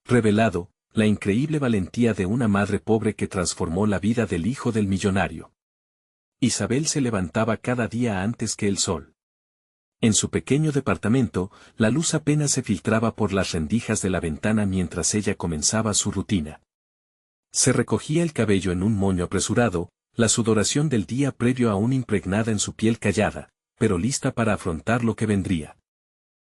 revelado la increíble valentía de una madre pobre que transformó la vida del hijo del millonario. Isabel se levantaba cada día antes que el sol. En su pequeño departamento, la luz apenas se filtraba por las rendijas de la ventana mientras ella comenzaba su rutina. Se recogía el cabello en un moño apresurado, la sudoración del día previo aún impregnada en su piel callada, pero lista para afrontar lo que vendría.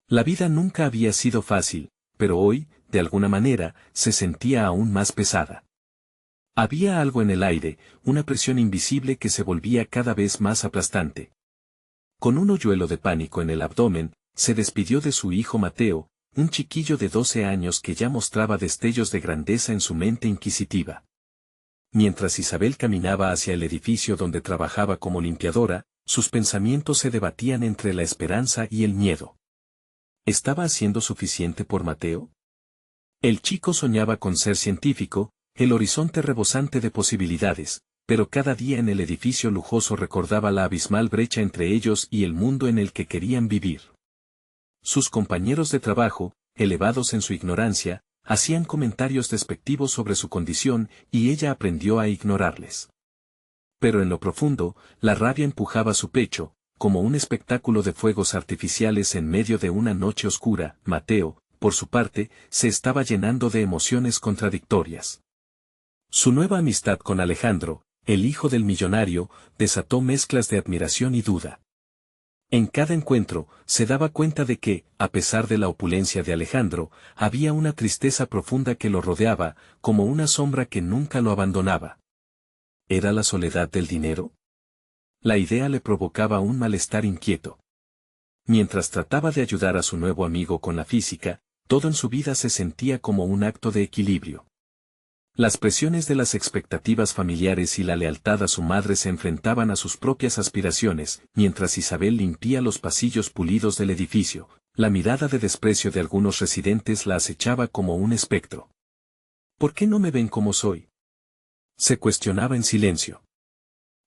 La vida nunca había sido fácil, pero hoy, de alguna manera, se sentía aún más pesada. Había algo en el aire, una presión invisible que se volvía cada vez más aplastante. Con un hoyuelo de pánico en el abdomen, se despidió de su hijo Mateo, un chiquillo de 12 años que ya mostraba destellos de grandeza en su mente inquisitiva. Mientras Isabel caminaba hacia el edificio donde trabajaba como limpiadora, sus pensamientos se debatían entre la esperanza y el miedo. ¿Estaba haciendo suficiente por Mateo? El chico soñaba con ser científico, el horizonte rebosante de posibilidades, pero cada día en el edificio lujoso recordaba la abismal brecha entre ellos y el mundo en el que querían vivir. Sus compañeros de trabajo, elevados en su ignorancia, hacían comentarios despectivos sobre su condición y ella aprendió a ignorarles. Pero en lo profundo, la rabia empujaba su pecho, como un espectáculo de fuegos artificiales en medio de una noche oscura. Mateo, por su parte, se estaba llenando de emociones contradictorias. Su nueva amistad con Alejandro, el hijo del millonario, desató mezclas de admiración y duda. En cada encuentro, se daba cuenta de que, a pesar de la opulencia de Alejandro, había una tristeza profunda que lo rodeaba, como una sombra que nunca lo abandonaba. ¿Era la soledad del dinero? La idea le provocaba un malestar inquieto. Mientras trataba de ayudar a su nuevo amigo con la física, todo en su vida se sentía como un acto de equilibrio. Las presiones de las expectativas familiares y la lealtad a su madre se enfrentaban a sus propias aspiraciones, mientras Isabel limpia los pasillos pulidos del edificio. La mirada de desprecio de algunos residentes la acechaba como un espectro. ¿Por qué no me ven como soy?, se cuestionaba en silencio.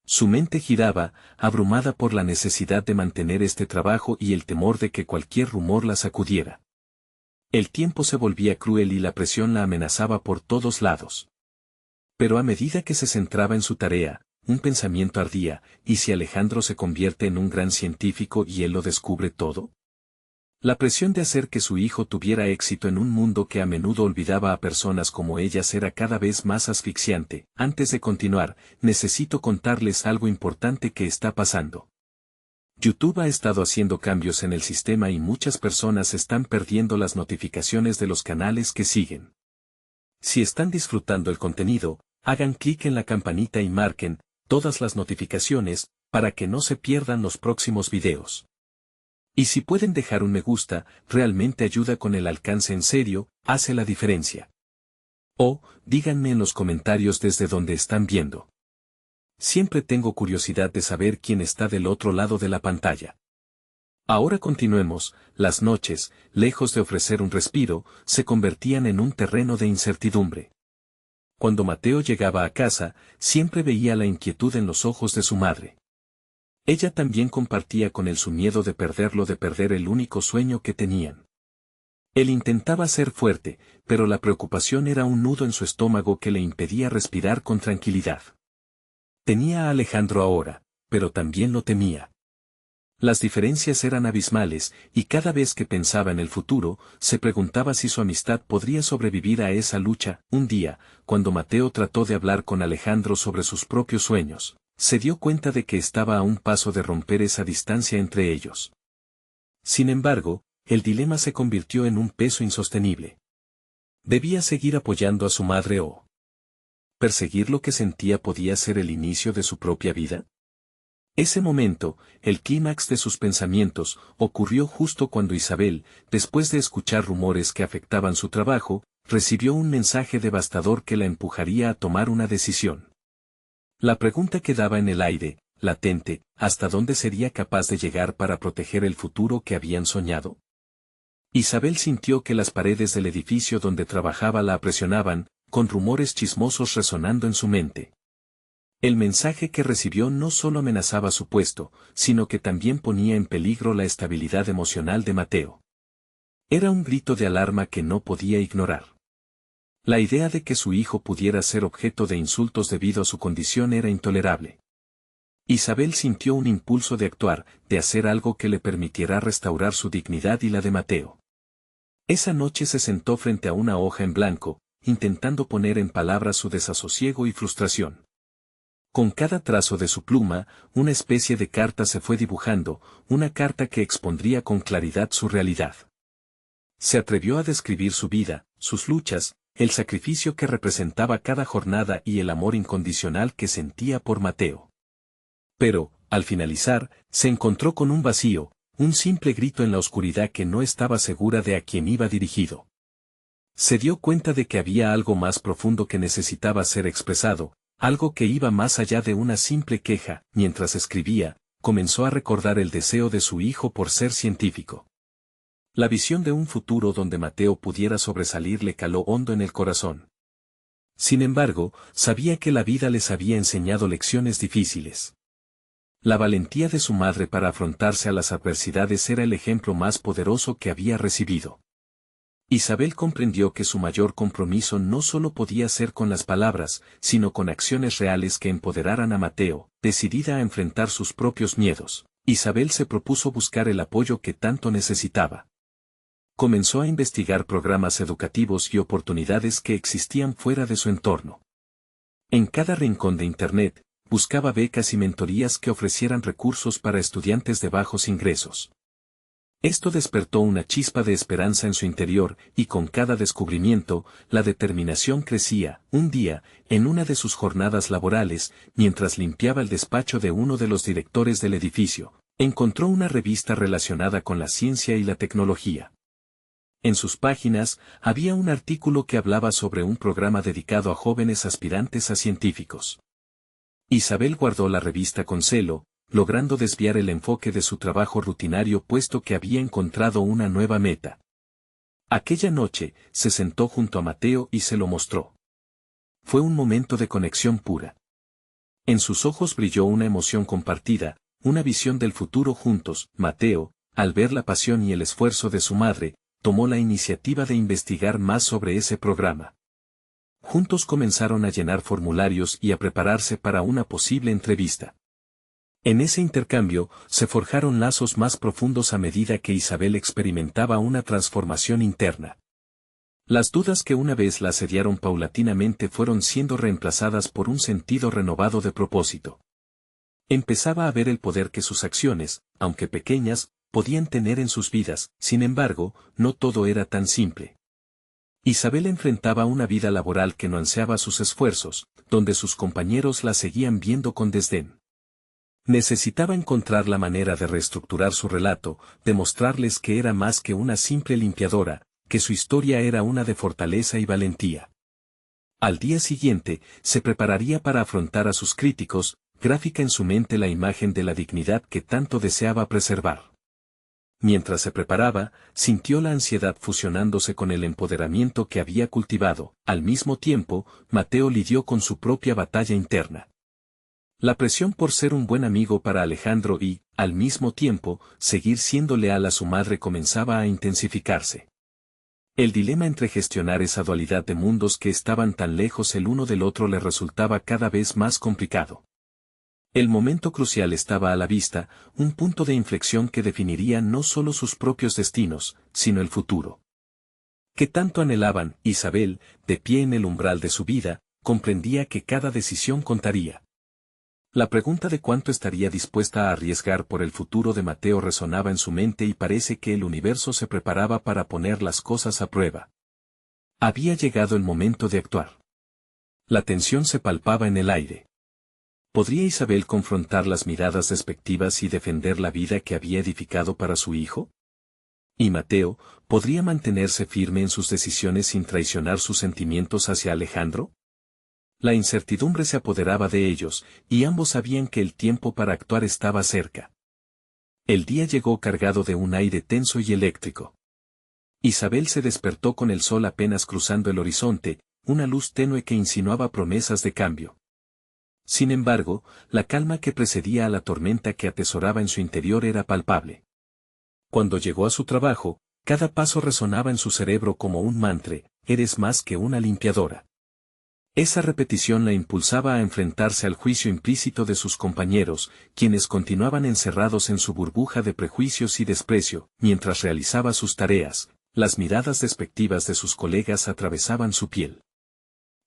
Su mente giraba, abrumada por la necesidad de mantener este trabajo y el temor de que cualquier rumor la sacudiera. El tiempo se volvía cruel y la presión la amenazaba por todos lados. Pero a medida que se centraba en su tarea, un pensamiento ardía: ¿y si Alejandro se convierte en un gran científico y él lo descubre todo? La presión de hacer que su hijo tuviera éxito en un mundo que a menudo olvidaba a personas como ellas era cada vez más asfixiante. Antes de continuar, necesito contarles algo importante que está pasando. YouTube ha estado haciendo cambios en el sistema y muchas personas están perdiendo las notificaciones de los canales que siguen. Si están disfrutando el contenido, hagan clic en la campanita y marquen todas las notificaciones para que no se pierdan los próximos videos. Y si pueden dejar un me gusta, realmente ayuda con el alcance, en serio, hace la diferencia. O, díganme en los comentarios desde donde están viendo. Siempre tengo curiosidad de saber quién está del otro lado de la pantalla. Ahora continuemos. Las noches, lejos de ofrecer un respiro, se convertían en un terreno de incertidumbre. Cuando Mateo llegaba a casa, siempre veía la inquietud en los ojos de su madre. Ella también compartía con él su miedo de perderlo, de perder el único sueño que tenían. Él intentaba ser fuerte, pero la preocupación era un nudo en su estómago que le impedía respirar con tranquilidad. Tenía a Alejandro ahora, pero también lo temía. Las diferencias eran abismales, y cada vez que pensaba en el futuro, se preguntaba si su amistad podría sobrevivir a esa lucha. Un día, cuando Mateo trató de hablar con Alejandro sobre sus propios sueños, se dio cuenta de que estaba a un paso de romper esa distancia entre ellos. Sin embargo, el dilema se convirtió en un peso insostenible. ¿Debía seguir apoyando a su madre o perseguir lo que sentía podía ser el inicio de su propia vida? Ese momento, el clímax de sus pensamientos, ocurrió justo cuando Isabel, después de escuchar rumores que afectaban su trabajo, recibió un mensaje devastador que la empujaría a tomar una decisión. La pregunta quedaba en el aire, latente: ¿hasta dónde sería capaz de llegar para proteger el futuro que habían soñado? Isabel sintió que las paredes del edificio donde trabajaba la presionaban, con rumores chismosos resonando en su mente. El mensaje que recibió no solo amenazaba su puesto, sino que también ponía en peligro la estabilidad emocional de Mateo. Era un grito de alarma que no podía ignorar. La idea de que su hijo pudiera ser objeto de insultos debido a su condición era intolerable. Isabel sintió un impulso de actuar, de hacer algo que le permitiera restaurar su dignidad y la de Mateo. Esa noche se sentó frente a una hoja en blanco, intentando poner en palabras su desasosiego y frustración. Con cada trazo de su pluma, una especie de carta se fue dibujando, una carta que expondría con claridad su realidad. Se atrevió a describir su vida, sus luchas, el sacrificio que representaba cada jornada y el amor incondicional que sentía por Mateo. Pero, al finalizar, se encontró con un vacío, un simple grito en la oscuridad que no estaba segura de a quién iba dirigido. Se dio cuenta de que había algo más profundo que necesitaba ser expresado, algo que iba más allá de una simple queja. Mientras escribía, comenzó a recordar el deseo de su hijo por ser científico. La visión de un futuro donde Mateo pudiera sobresalir le caló hondo en el corazón. Sin embargo, sabía que la vida les había enseñado lecciones difíciles. La valentía de su madre para afrontarse a las adversidades era el ejemplo más poderoso que había recibido. Isabel comprendió que su mayor compromiso no solo podía ser con las palabras, sino con acciones reales que empoderaran a Mateo. Decidida a enfrentar sus propios miedos, Isabel se propuso buscar el apoyo que tanto necesitaba. Comenzó a investigar programas educativos y oportunidades que existían fuera de su entorno. En cada rincón de Internet, buscaba becas y mentorías que ofrecieran recursos para estudiantes de bajos ingresos. Esto despertó una chispa de esperanza en su interior, y con cada descubrimiento, la determinación crecía. Un día, en una de sus jornadas laborales, mientras limpiaba el despacho de uno de los directores del edificio, encontró una revista relacionada con la ciencia y la tecnología. En sus páginas, había un artículo que hablaba sobre un programa dedicado a jóvenes aspirantes a científicos. Isabel guardó la revista con celo, logrando desviar el enfoque de su trabajo rutinario puesto que había encontrado una nueva meta. Aquella noche, se sentó junto a Mateo y se lo mostró. Fue un momento de conexión pura. En sus ojos brilló una emoción compartida, una visión del futuro juntos. Mateo, al ver la pasión y el esfuerzo de su madre, tomó la iniciativa de investigar más sobre ese programa. Juntos comenzaron a llenar formularios y a prepararse para una posible entrevista. En ese intercambio, se forjaron lazos más profundos a medida que Isabel experimentaba una transformación interna. Las dudas que una vez la asediaron paulatinamente fueron siendo reemplazadas por un sentido renovado de propósito. Empezaba a ver el poder que sus acciones, aunque pequeñas, podían tener en sus vidas. Sin embargo, no todo era tan simple. Isabel enfrentaba una vida laboral que no ansiaba sus esfuerzos, donde sus compañeros la seguían viendo con desdén. Necesitaba encontrar la manera de reestructurar su relato, demostrarles que era más que una simple limpiadora, que su historia era una de fortaleza y valentía. Al día siguiente, se prepararía para afrontar a sus críticos, gráfica en su mente la imagen de la dignidad que tanto deseaba preservar. Mientras se preparaba, sintió la ansiedad fusionándose con el empoderamiento que había cultivado. Al mismo tiempo, Mateo lidió con su propia batalla interna. La presión por ser un buen amigo para Alejandro y, al mismo tiempo, seguir siendo leal a su madre comenzaba a intensificarse. El dilema entre gestionar esa dualidad de mundos que estaban tan lejos el uno del otro le resultaba cada vez más complicado. El momento crucial estaba a la vista, un punto de inflexión que definiría no solo sus propios destinos, sino el futuro. Que tanto anhelaban. Isabel, de pie en el umbral de su vida, comprendía que cada decisión contaría. La pregunta de cuánto estaría dispuesta a arriesgar por el futuro de Mateo resonaba en su mente y parece que el universo se preparaba para poner las cosas a prueba. Había llegado el momento de actuar. La tensión se palpaba en el aire. ¿Podría Isabel confrontar las miradas despectivas y defender la vida que había edificado para su hijo? ¿Y Mateo, podría mantenerse firme en sus decisiones sin traicionar sus sentimientos hacia Alejandro? La incertidumbre se apoderaba de ellos, y ambos sabían que el tiempo para actuar estaba cerca. El día llegó cargado de un aire tenso y eléctrico. Isabel se despertó con el sol apenas cruzando el horizonte, una luz tenue que insinuaba promesas de cambio. Sin embargo, la calma que precedía a la tormenta que atesoraba en su interior era palpable. Cuando llegó a su trabajo, cada paso resonaba en su cerebro como un mantra. eres más que una limpiadora. Esa repetición la impulsaba a enfrentarse al juicio implícito de sus compañeros, quienes continuaban encerrados en su burbuja de prejuicios y desprecio, mientras realizaba sus tareas. Las miradas despectivas de sus colegas atravesaban su piel.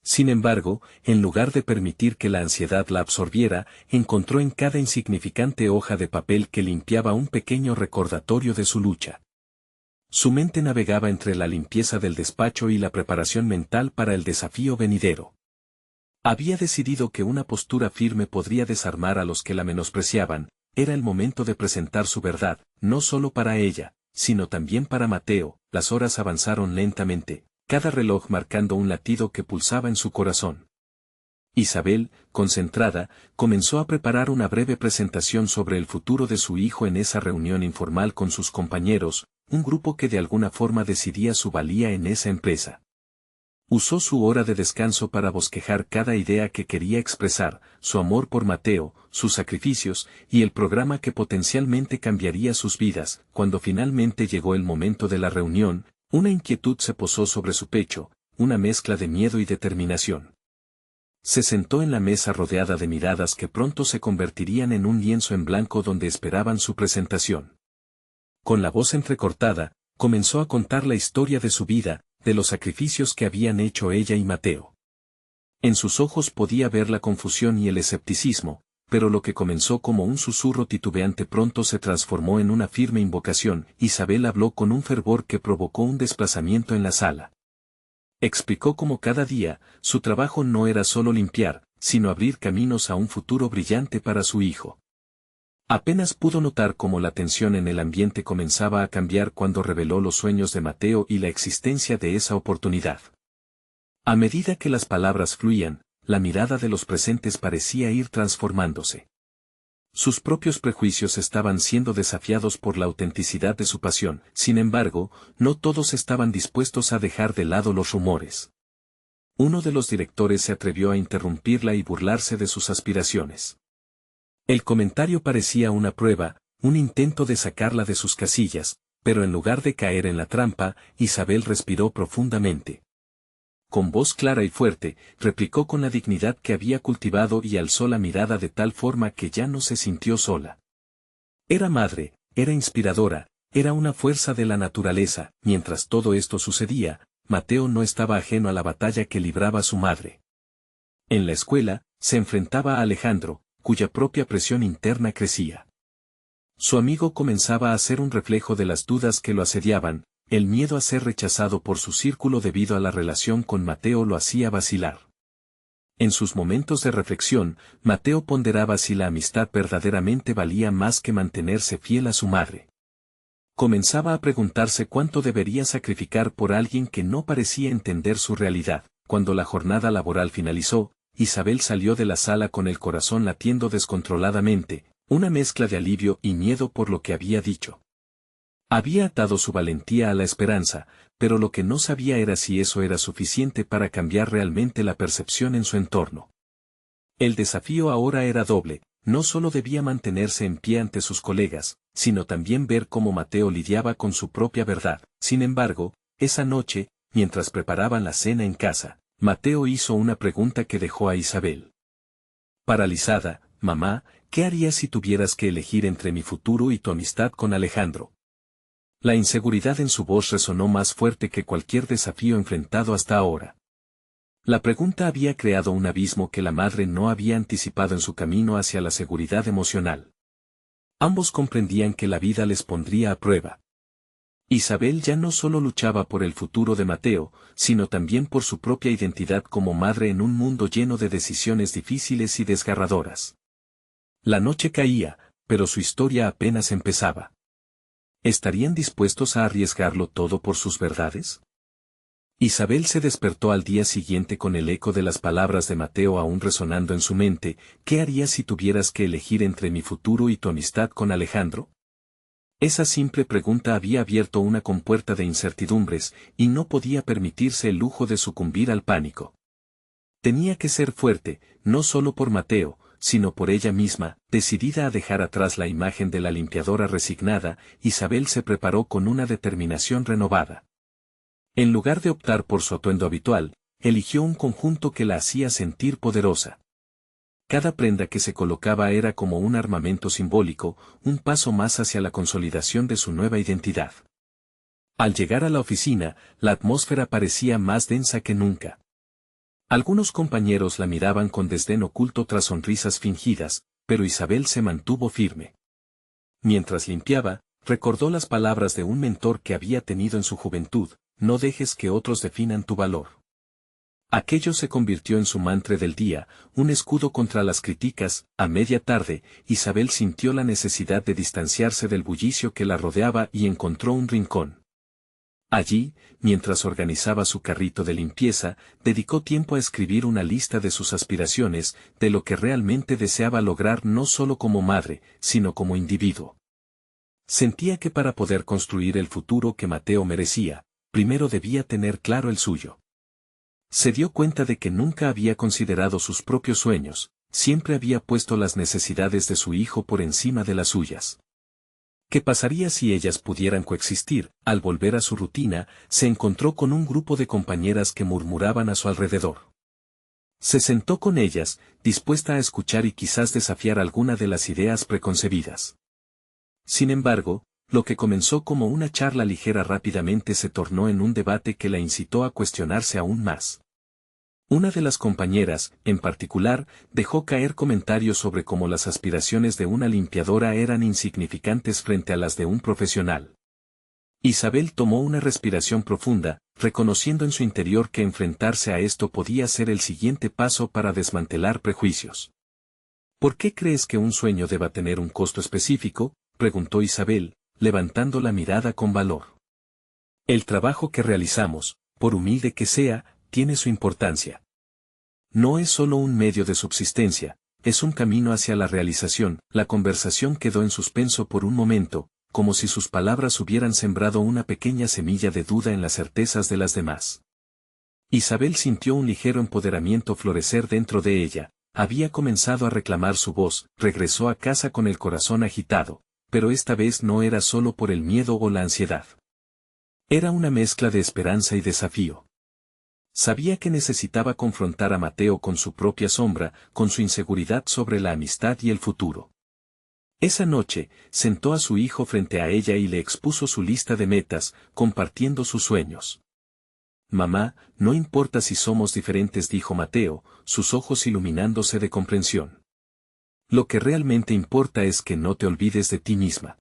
Sin embargo, en lugar de permitir que la ansiedad la absorbiera, encontró en cada insignificante hoja de papel que limpiaba un pequeño recordatorio de su lucha. Su mente navegaba entre la limpieza del despacho y la preparación mental para el desafío venidero. Había decidido que una postura firme podría desarmar a los que la menospreciaban. Era el momento de presentar su verdad, no solo para ella, sino también para Mateo. Las horas avanzaron lentamente, cada reloj marcando un latido que pulsaba en su corazón. Isabel, concentrada, comenzó a preparar una breve presentación sobre el futuro de su hijo en esa reunión informal con sus compañeros, un grupo que de alguna forma decidía su valía en esa empresa. Usó su hora de descanso para bosquejar cada idea que quería expresar, su amor por Mateo, sus sacrificios, y el programa que potencialmente cambiaría sus vidas. Cuando finalmente llegó el momento de la reunión, una inquietud se posó sobre su pecho, una mezcla de miedo y determinación. Se sentó en la mesa rodeada de miradas que pronto se convertirían en un lienzo en blanco donde esperaban su presentación. Con la voz entrecortada, comenzó a contar la historia de su vida, de los sacrificios que habían hecho ella y Mateo. En sus ojos podía ver la confusión y el escepticismo, pero lo que comenzó como un susurro titubeante pronto se transformó en una firme invocación. Isabel habló con un fervor que provocó un desplazamiento en la sala. Explicó cómo cada día, su trabajo no era solo limpiar, sino abrir caminos a un futuro brillante para su hijo. Apenas pudo notar cómo la tensión en el ambiente comenzaba a cambiar cuando reveló los sueños de Mateo y la existencia de esa oportunidad. A medida que las palabras fluían, la mirada de los presentes parecía ir transformándose. Sus propios prejuicios estaban siendo desafiados por la autenticidad de su pasión. Sin embargo, no todos estaban dispuestos a dejar de lado los rumores. Uno de los directores se atrevió a interrumpirla y burlarse de sus aspiraciones. El comentario parecía una prueba, un intento de sacarla de sus casillas, pero en lugar de caer en la trampa, Isabel respiró profundamente. Con voz clara y fuerte, replicó con la dignidad que había cultivado y alzó la mirada de tal forma que ya no se sintió sola. Era madre, era inspiradora, era una fuerza de la naturaleza. Mientras todo esto sucedía, Mateo no estaba ajeno a la batalla que libraba su madre. En la escuela, se enfrentaba a Alejandro, cuya propia presión interna crecía. Su amigo comenzaba a ser un reflejo de las dudas que lo asediaban. El miedo a ser rechazado por su círculo debido a la relación con Mateo lo hacía vacilar. En sus momentos de reflexión, Mateo ponderaba si la amistad verdaderamente valía más que mantenerse fiel a su madre. Comenzaba a preguntarse cuánto debería sacrificar por alguien que no parecía entender su realidad. Cuando la jornada laboral finalizó, Isabel salió de la sala con el corazón latiendo descontroladamente, una mezcla de alivio y miedo por lo que había dicho. Había atado su valentía a la esperanza, pero lo que no sabía era si eso era suficiente para cambiar realmente la percepción en su entorno. El desafío ahora era doble, no solo debía mantenerse en pie ante sus colegas, sino también ver cómo Mateo lidiaba con su propia verdad. Sin embargo, esa noche, mientras preparaban la cena en casa, Mateo hizo una pregunta que dejó a Isabel paralizada. Mamá, ¿qué harías si tuvieras que elegir entre mi futuro y tu amistad con Alejandro? La inseguridad en su voz resonó más fuerte que cualquier desafío enfrentado hasta ahora. La pregunta había creado un abismo que la madre no había anticipado en su camino hacia la seguridad emocional. Ambos comprendían que la vida les pondría a prueba. Isabel ya no solo luchaba por el futuro de Mateo, sino también por su propia identidad como madre en un mundo lleno de decisiones difíciles y desgarradoras. La noche caía, pero su historia apenas empezaba. ¿Estarían dispuestos a arriesgarlo todo por sus verdades? Isabel se despertó al día siguiente con el eco de las palabras de Mateo aún resonando en su mente. ¿Qué harías si tuvieras que elegir entre mi futuro y tu amistad con Alejandro? Esa simple pregunta había abierto una compuerta de incertidumbres, y no podía permitirse el lujo de sucumbir al pánico. Tenía que ser fuerte, no solo por Mateo, sino por ella misma. Decidida a dejar atrás la imagen de la limpiadora resignada, Isabel se preparó con una determinación renovada. En lugar de optar por su atuendo habitual, eligió un conjunto que la hacía sentir poderosa. Cada prenda que se colocaba era como un armamento simbólico, un paso más hacia la consolidación de su nueva identidad. Al llegar a la oficina, la atmósfera parecía más densa que nunca. Algunos compañeros la miraban con desdén oculto tras sonrisas fingidas, pero Isabel se mantuvo firme. Mientras limpiaba, recordó las palabras de un mentor que había tenido en su juventud: no dejes que otros definan tu valor. Aquello se convirtió en su mantra del día, un escudo contra las críticas. A media tarde, Isabel sintió la necesidad de distanciarse del bullicio que la rodeaba y encontró un rincón. Allí, mientras organizaba su carrito de limpieza, dedicó tiempo a escribir una lista de sus aspiraciones, de lo que realmente deseaba lograr no solo como madre, sino como individuo. Sentía que para poder construir el futuro que Mateo merecía, primero debía tener claro el suyo. Se dio cuenta de que nunca había considerado sus propios sueños, siempre había puesto las necesidades de su hijo por encima de las suyas. ¿Qué pasaría si ellas pudieran coexistir? Al volver a su rutina, se encontró con un grupo de compañeras que murmuraban a su alrededor. Se sentó con ellas, dispuesta a escuchar y quizás desafiar alguna de las ideas preconcebidas. Sin embargo, lo que comenzó como una charla ligera rápidamente se tornó en un debate que la incitó a cuestionarse aún más. Una de las compañeras, en particular, dejó caer comentarios sobre cómo las aspiraciones de una limpiadora eran insignificantes frente a las de un profesional. Isabel tomó una respiración profunda, reconociendo en su interior que enfrentarse a esto podía ser el siguiente paso para desmantelar prejuicios. ¿Por qué crees que un sueño deba tener un costo específico?, preguntó Isabel, levantando la mirada con valor. El trabajo que realizamos, por humilde que sea, tiene su importancia. No es solo un medio de subsistencia, es un camino hacia la realización. La conversación quedó en suspenso por un momento, como si sus palabras hubieran sembrado una pequeña semilla de duda en las certezas de las demás. Isabel sintió un ligero empoderamiento florecer dentro de ella, había comenzado a reclamar su voz, regresó a casa con el corazón agitado, pero esta vez no era solo por el miedo o la ansiedad. Era una mezcla de esperanza y desafío. Sabía que necesitaba confrontar a Mateo con su propia sombra, con su inseguridad sobre la amistad y el futuro. Esa noche, sentó a su hijo frente a ella y le expuso su lista de metas, compartiendo sus sueños. Mamá, no importa si somos diferentes, dijo Mateo, sus ojos iluminándose de comprensión. Lo que realmente importa es que no te olvides de ti misma.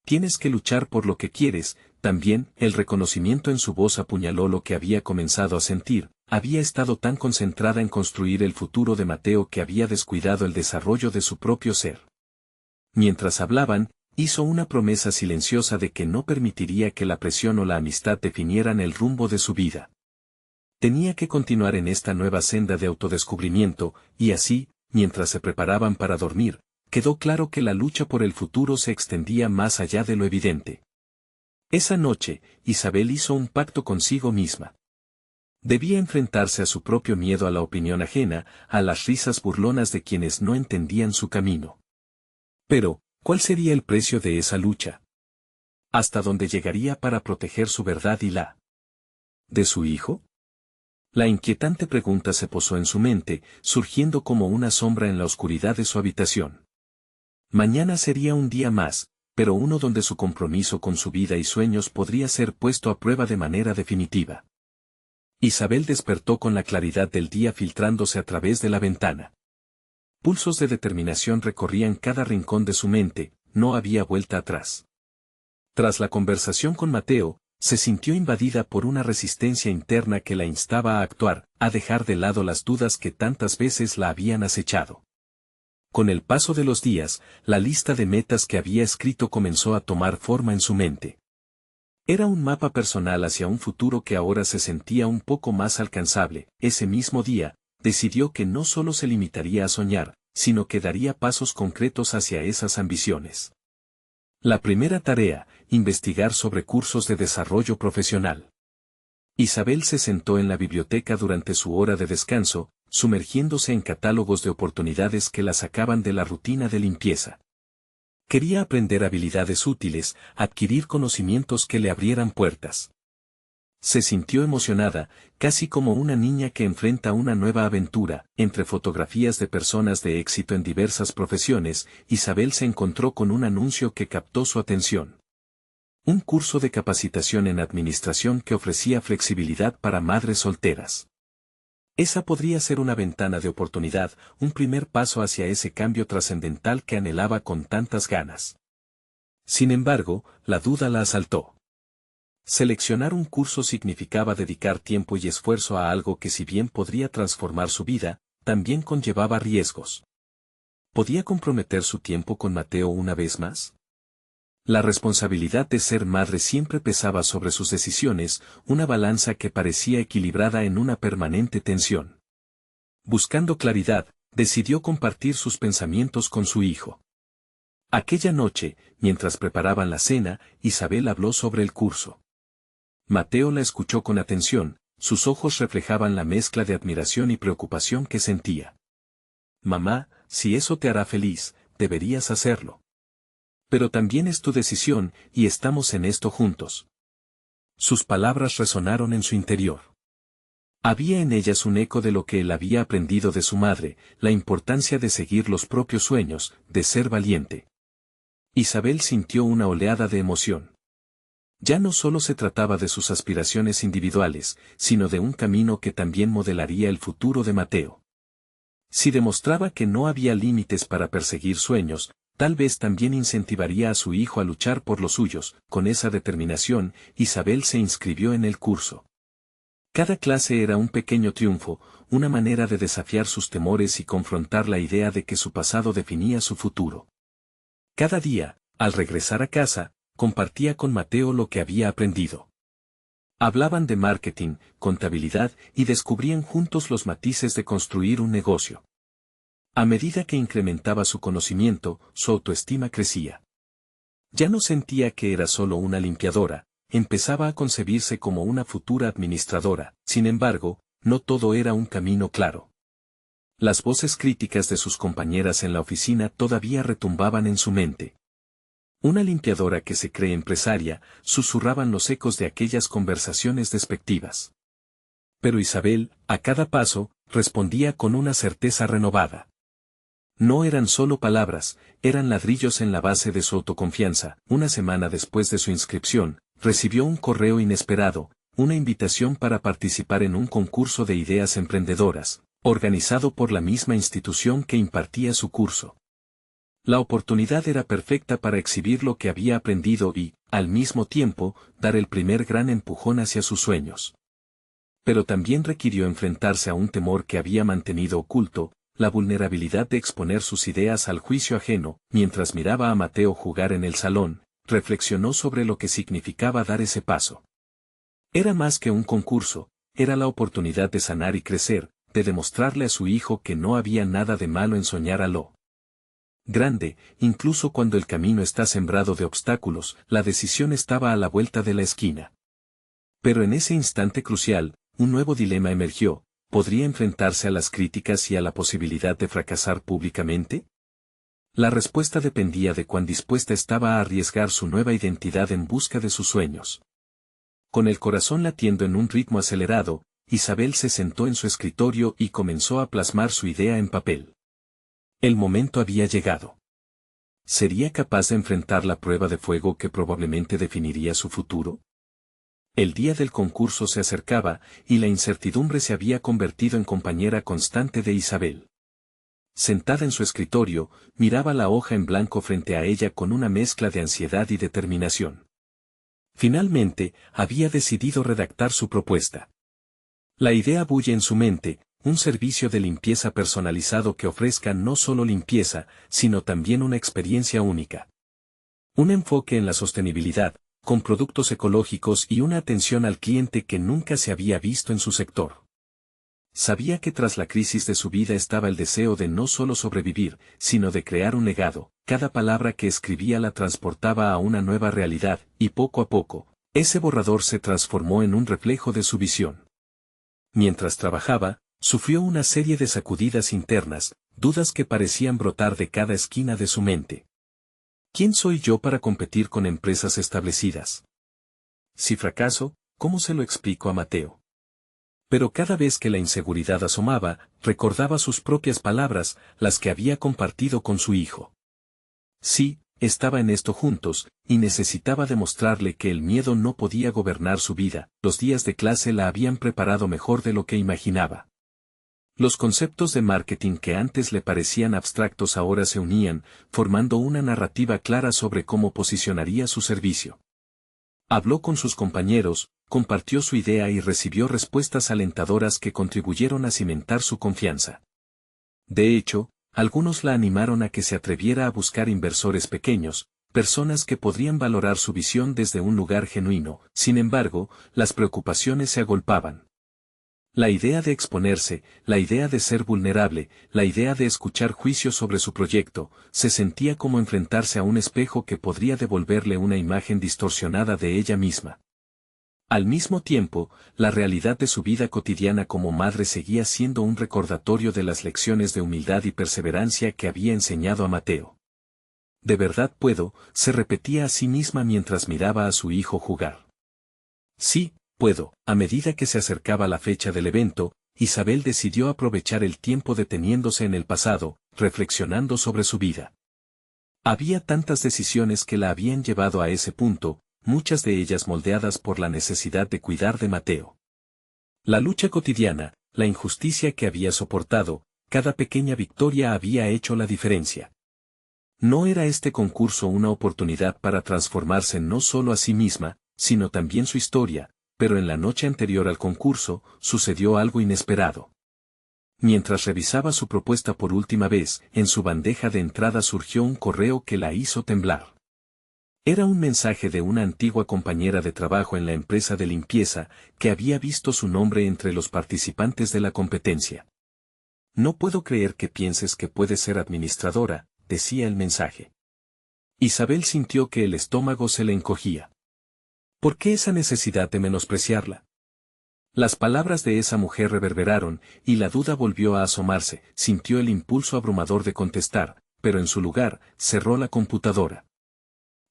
Tienes que luchar por lo que quieres. También, el reconocimiento en su voz apuñaló lo que había comenzado a sentir, había estado tan concentrada en construir el futuro de Mateo que había descuidado el desarrollo de su propio ser. Mientras hablaban, hizo una promesa silenciosa de que no permitiría que la presión o la amistad definieran el rumbo de su vida. Tenía que continuar en esta nueva senda de autodescubrimiento, y así, mientras se preparaban para dormir, quedó claro que la lucha por el futuro se extendía más allá de lo evidente. Esa noche, Isabel hizo un pacto consigo misma. Debía enfrentarse a su propio miedo a la opinión ajena, a las risas burlonas de quienes no entendían su camino. Pero, ¿cuál sería el precio de esa lucha? ¿Hasta dónde llegaría para proteger su verdad y la de su hijo? La inquietante pregunta se posó en su mente, surgiendo como una sombra en la oscuridad de su habitación. Mañana sería un día más, pero uno donde su compromiso con su vida y sueños podría ser puesto a prueba de manera definitiva. Isabel despertó con la claridad del día filtrándose a través de la ventana. Pulsos de determinación recorrían cada rincón de su mente, no había vuelta atrás. Tras la conversación con Mateo, se sintió invadida por una resistencia interna que la instaba a actuar, a dejar de lado las dudas que tantas veces la habían acechado. Con el paso de los días, la lista de metas que había escrito comenzó a tomar forma en su mente. Era un mapa personal hacia un futuro que ahora se sentía un poco más alcanzable. Ese mismo día, decidió que no solo se limitaría a soñar, sino que daría pasos concretos hacia esas ambiciones. La primera tarea, investigar sobre cursos de desarrollo profesional. Isabel se sentó en la biblioteca durante su hora de descanso, sumergiéndose en catálogos de oportunidades que la sacaban de la rutina de limpieza. Quería aprender habilidades útiles, adquirir conocimientos que le abrieran puertas. Se sintió emocionada, casi como una niña que enfrenta una nueva aventura. Entre fotografías de personas de éxito en diversas profesiones, Isabel se encontró con un anuncio que captó su atención. Un curso de capacitación en administración que ofrecía flexibilidad para madres solteras. Esa podría ser una ventana de oportunidad, un primer paso hacia ese cambio trascendental que anhelaba con tantas ganas. Sin embargo, la duda la asaltó. Seleccionar un curso significaba dedicar tiempo y esfuerzo a algo que, si bien podría transformar su vida, también conllevaba riesgos. ¿Podía comprometer su tiempo con Mateo una vez más? La responsabilidad de ser madre siempre pesaba sobre sus decisiones, una balanza que parecía equilibrada en una permanente tensión. Buscando claridad, decidió compartir sus pensamientos con su hijo. Aquella noche, mientras preparaban la cena, Isabel habló sobre el curso. Mateo la escuchó con atención, sus ojos reflejaban la mezcla de admiración y preocupación que sentía. Mamá, si eso te hará feliz, deberías hacerlo. Pero también es tu decisión, y estamos en esto juntos. Sus palabras resonaron en su interior. Había en ellas un eco de lo que él había aprendido de su madre, la importancia de seguir los propios sueños, de ser valiente. Isabel sintió una oleada de emoción. Ya no solo se trataba de sus aspiraciones individuales, sino de un camino que también modelaría el futuro de Mateo. Si demostraba que no había límites para perseguir sueños, tal vez también incentivaría a su hijo a luchar por los suyos. Con esa determinación, Isabel se inscribió en el curso. Cada clase era un pequeño triunfo, una manera de desafiar sus temores y confrontar la idea de que su pasado definía su futuro. Cada día, al regresar a casa, compartía con Mateo lo que había aprendido. Hablaban de marketing, contabilidad y descubrían juntos los matices de construir un negocio. A medida que incrementaba su conocimiento, su autoestima crecía. Ya no sentía que era solo una limpiadora, empezaba a concebirse como una futura administradora. Sin embargo, no todo era un camino claro. Las voces críticas de sus compañeras en la oficina todavía retumbaban en su mente. Una limpiadora que se cree empresaria, susurraban los ecos de aquellas conversaciones despectivas. Pero Isabel, a cada paso, respondía con una certeza renovada. No eran solo palabras, eran ladrillos en la base de su autoconfianza. Una semana después de su inscripción, recibió un correo inesperado, una invitación para participar en un concurso de ideas emprendedoras, organizado por la misma institución que impartía su curso. La oportunidad era perfecta para exhibir lo que había aprendido y, al mismo tiempo, dar el primer gran empujón hacia sus sueños. Pero también requirió enfrentarse a un temor que había mantenido oculto, la vulnerabilidad de exponer sus ideas al juicio ajeno. Mientras miraba a Mateo jugar en el salón, reflexionó sobre lo que significaba dar ese paso. Era más que un concurso, era la oportunidad de sanar y crecer, de demostrarle a su hijo que no había nada de malo en soñar a lo grande. Incluso cuando el camino está sembrado de obstáculos, la decisión estaba a la vuelta de la esquina. Pero en ese instante crucial, un nuevo dilema emergió: ¿podría enfrentarse a las críticas y a la posibilidad de fracasar públicamente? La respuesta dependía de cuán dispuesta estaba a arriesgar su nueva identidad en busca de sus sueños. Con el corazón latiendo en un ritmo acelerado, Isabel se sentó en su escritorio y comenzó a plasmar su idea en papel. El momento había llegado. ¿Sería capaz de enfrentar la prueba de fuego que probablemente definiría su futuro? El día del concurso se acercaba, y la incertidumbre se había convertido en compañera constante de Isabel. Sentada en su escritorio, miraba la hoja en blanco frente a ella con una mezcla de ansiedad y determinación. Finalmente, había decidido redactar su propuesta. La idea bulle en su mente: un servicio de limpieza personalizado que ofrezca no solo limpieza, sino también una experiencia única. Un enfoque en la sostenibilidad, con productos ecológicos y una atención al cliente que nunca se había visto en su sector. Sabía que tras la crisis de su vida estaba el deseo de no solo sobrevivir, sino de crear un legado. Cada palabra que escribía la transportaba a una nueva realidad, y poco a poco, ese borrador se transformó en un reflejo de su visión. Mientras trabajaba, sufrió una serie de sacudidas internas, dudas que parecían brotar de cada esquina de su mente. ¿Quién soy yo para competir con empresas establecidas? Si fracaso, ¿cómo se lo explico a Mateo? Pero cada vez que la inseguridad asomaba, recordaba sus propias palabras, las que había compartido con su hijo. Sí, estaba en esto juntos, y necesitaba demostrarle que el miedo no podía gobernar su vida. Los días de clase la habían preparado mejor de lo que imaginaba. Los conceptos de marketing que antes le parecían abstractos ahora se unían, formando una narrativa clara sobre cómo posicionaría su servicio. Habló con sus compañeros, compartió su idea y recibió respuestas alentadoras que contribuyeron a cimentar su confianza. De hecho, algunos la animaron a que se atreviera a buscar inversores pequeños, personas que podrían valorar su visión desde un lugar genuino. Sin embargo, las preocupaciones se agolpaban. La idea de exponerse, la idea de ser vulnerable, la idea de escuchar juicios sobre su proyecto, se sentía como enfrentarse a un espejo que podría devolverle una imagen distorsionada de ella misma. Al mismo tiempo, la realidad de su vida cotidiana como madre seguía siendo un recordatorio de las lecciones de humildad y perseverancia que había enseñado a Mateo. «De verdad puedo», se repetía a sí misma mientras miraba a su hijo jugar. «Sí, puedo». A medida que se acercaba la fecha del evento, Isabel decidió aprovechar el tiempo deteniéndose en el pasado, reflexionando sobre su vida. Había tantas decisiones que la habían llevado a ese punto, muchas de ellas moldeadas por la necesidad de cuidar de Mateo. La lucha cotidiana, la injusticia que había soportado, cada pequeña victoria había hecho la diferencia. ¿No era este concurso una oportunidad para transformarse no solo a sí misma, sino también su historia? Pero en la noche anterior al concurso, sucedió algo inesperado. Mientras revisaba su propuesta por última vez, en su bandeja de entrada surgió un correo que la hizo temblar. Era un mensaje de una antigua compañera de trabajo en la empresa de limpieza, que había visto su nombre entre los participantes de la competencia. «No puedo creer que pienses que puedes ser administradora», decía el mensaje. Isabel sintió que el estómago se le encogía. ¿Por qué esa necesidad de menospreciarla? Las palabras de esa mujer reverberaron, y la duda volvió a asomarse. Sintió el impulso abrumador de contestar, pero en su lugar, cerró la computadora.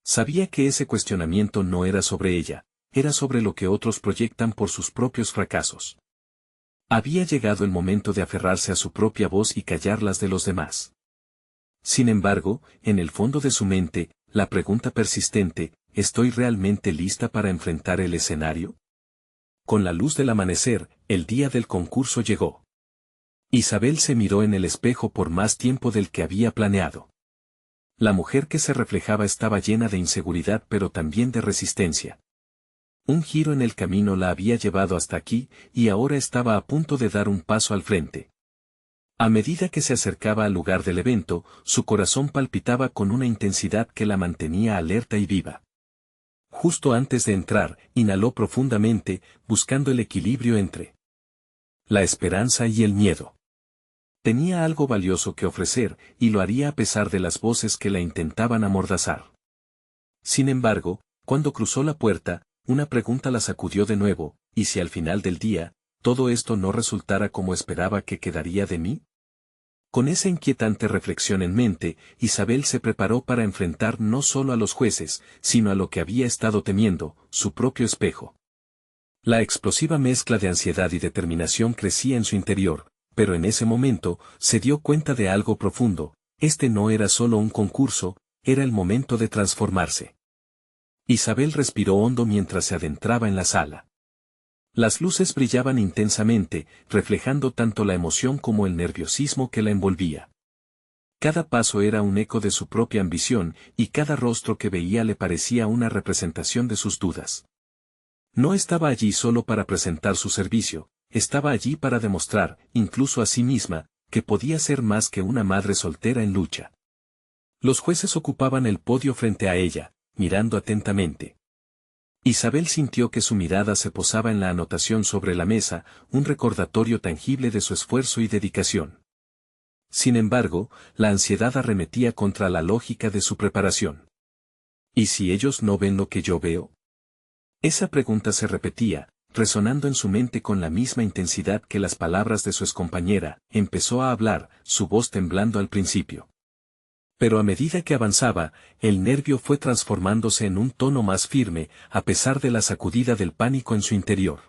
Sabía que ese cuestionamiento no era sobre ella, era sobre lo que otros proyectan por sus propios fracasos. Había llegado el momento de aferrarse a su propia voz y callar las de los demás. Sin embargo, en el fondo de su mente, la pregunta persistente: ¿estoy realmente lista para enfrentar el escenario? Con la luz del amanecer, el día del concurso llegó. Isabel se miró en el espejo por más tiempo del que había planeado. La mujer que se reflejaba estaba llena de inseguridad pero también de resistencia. Un giro en el camino la había llevado hasta aquí, y ahora estaba a punto de dar un paso al frente. A medida que se acercaba al lugar del evento, su corazón palpitaba con una intensidad que la mantenía alerta y viva. Justo antes de entrar, inhaló profundamente, buscando el equilibrio entre la esperanza y el miedo. Tenía algo valioso que ofrecer, y lo haría a pesar de las voces que la intentaban amordazar. Sin embargo, cuando cruzó la puerta, una pregunta la sacudió de nuevo: ¿y si al final del día, todo esto no resultara como esperaba? ¿Qué quedaría de mí? Con esa inquietante reflexión en mente, Isabel se preparó para enfrentar no solo a los jueces, sino a lo que había estado temiendo, su propio espejo. La explosiva mezcla de ansiedad y determinación crecía en su interior, pero en ese momento, se dio cuenta de algo profundo: este no era solo un concurso, era el momento de transformarse. Isabel respiró hondo mientras se adentraba en la sala. Las luces brillaban intensamente, reflejando tanto la emoción como el nerviosismo que la envolvía. Cada paso era un eco de su propia ambición, y cada rostro que veía le parecía una representación de sus dudas. No estaba allí solo para presentar su servicio, estaba allí para demostrar, incluso a sí misma, que podía ser más que una madre soltera en lucha. Los jueces ocupaban el podio frente a ella, mirando atentamente. Isabel sintió que su mirada se posaba en la anotación sobre la mesa, un recordatorio tangible de su esfuerzo y dedicación. Sin embargo, la ansiedad arremetía contra la lógica de su preparación. ¿Y si ellos no ven lo que yo veo? Esa pregunta se repetía, resonando en su mente con la misma intensidad que las palabras de su excompañera. Empezó a hablar, su voz temblando al principio. Pero a medida que avanzaba, el nervio fue transformándose en un tono más firme, a pesar de la sacudida del pánico en su interior.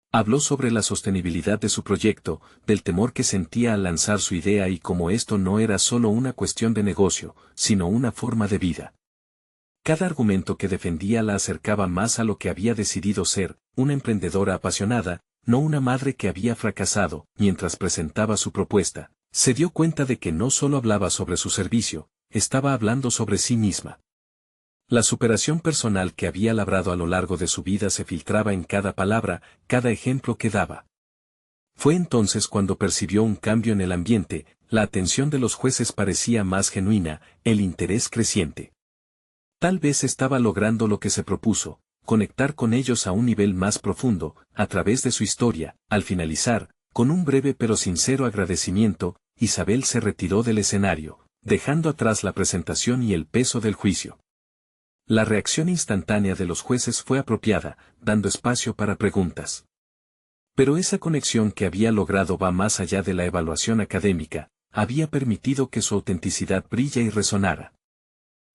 Habló sobre la sostenibilidad de su proyecto, del temor que sentía al lanzar su idea y cómo esto no era solo una cuestión de negocio, sino una forma de vida. Cada argumento que defendía la acercaba más a lo que había decidido ser, una emprendedora apasionada, no una madre que había fracasado. Mientras presentaba su propuesta, se dio cuenta de que no solo hablaba sobre su servicio, estaba hablando sobre sí misma. La superación personal que había labrado a lo largo de su vida se filtraba en cada palabra, cada ejemplo que daba. Fue entonces cuando percibió un cambio en el ambiente, la atención de los jueces parecía más genuina, el interés creciente. Tal vez estaba logrando lo que se propuso, conectar con ellos a un nivel más profundo, a través de su historia. Al finalizar, con un breve pero sincero agradecimiento, Isabel se retiró del escenario, dejando atrás la presentación y el peso del juicio. La reacción instantánea de los jueces fue apropiada, dando espacio para preguntas. Pero esa conexión que había logrado va más allá de la evaluación académica, había permitido que su autenticidad brille y resonara.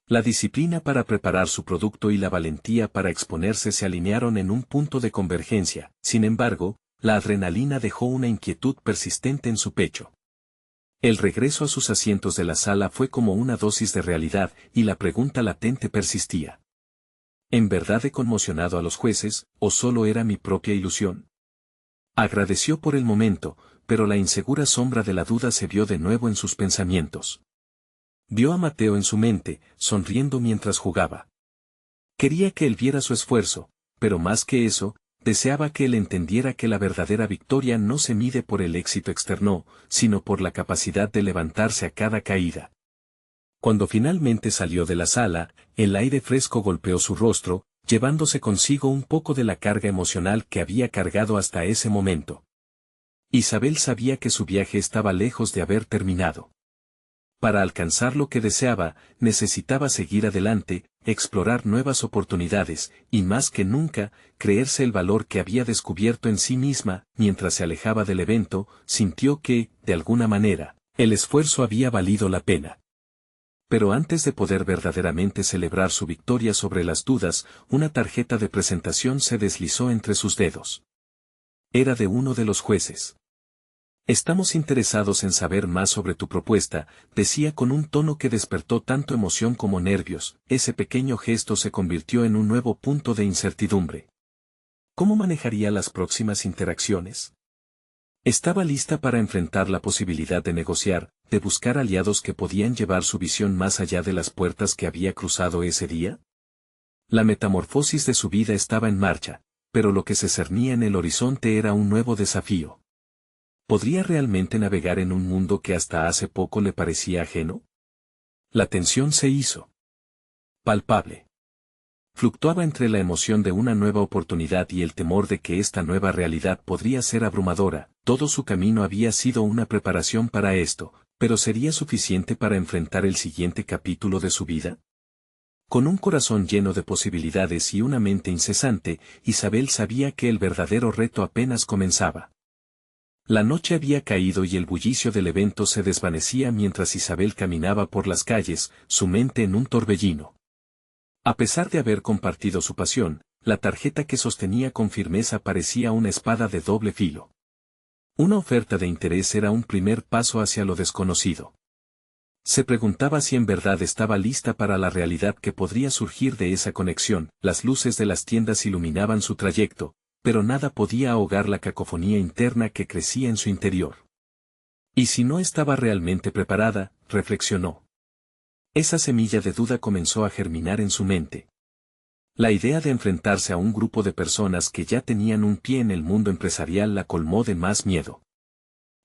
La disciplina para preparar su producto y la valentía para exponerse se alinearon en un punto de convergencia. Sin embargo, la adrenalina dejó una inquietud persistente en su pecho. El regreso a sus asientos de la sala fue como una dosis de realidad, y la pregunta latente persistía. ¿En verdad he conmocionado a los jueces, o solo era mi propia ilusión? Agradeció por el momento, pero la insegura sombra de la duda se vio de nuevo en sus pensamientos. Vio a Mateo en su mente, sonriendo mientras jugaba. Quería que él viera su esfuerzo, pero más que eso, deseaba que él entendiera que la verdadera victoria no se mide por el éxito externo, sino por la capacidad de levantarse a cada caída. Cuando finalmente salió de la sala, el aire fresco golpeó su rostro, llevándose consigo un poco de la carga emocional que había cargado hasta ese momento. Isabel sabía que su viaje estaba lejos de haber terminado. Para alcanzar lo que deseaba, necesitaba seguir adelante, explorar nuevas oportunidades, y más que nunca, creerse el valor que había descubierto en sí misma. Mientras se alejaba del evento, sintió que, de alguna manera, el esfuerzo había valido la pena. Pero antes de poder verdaderamente celebrar su victoria sobre las dudas, una tarjeta de presentación se deslizó entre sus dedos. Era de uno de los jueces. Estamos interesados en saber más sobre tu propuesta, decía con un tono que despertó tanto emoción como nervios. Ese pequeño gesto se convirtió en un nuevo punto de incertidumbre. ¿Cómo manejaría las próximas interacciones? Estaba lista para enfrentar la posibilidad de negociar, de buscar aliados que podían llevar su visión más allá de las puertas que había cruzado ese día. La metamorfosis de su vida estaba en marcha, pero lo que se cernía en el horizonte era un nuevo desafío. ¿Podría realmente navegar en un mundo que hasta hace poco le parecía ajeno? La tensión se hizo palpable. Fluctuaba entre la emoción de una nueva oportunidad y el temor de que esta nueva realidad podría ser abrumadora. Todo su camino había sido una preparación para esto, pero ¿sería suficiente para enfrentar el siguiente capítulo de su vida? Con un corazón lleno de posibilidades y una mente incesante, Isabel sabía que el verdadero reto apenas comenzaba. La noche había caído y el bullicio del evento se desvanecía mientras Isabel caminaba por las calles, su mente en un torbellino. A pesar de haber compartido su pasión, la tarjeta que sostenía con firmeza parecía una espada de doble filo. Una oferta de interés era un primer paso hacia lo desconocido. Se preguntaba si en verdad estaba lista para la realidad que podría surgir de esa conexión. Las luces de las tiendas iluminaban su trayecto, pero nada podía ahogar la cacofonía interna que crecía en su interior. ¿Y si no estaba realmente preparada?, reflexionó. Esa semilla de duda comenzó a germinar en su mente. La idea de enfrentarse a un grupo de personas que ya tenían un pie en el mundo empresarial la colmó de más miedo.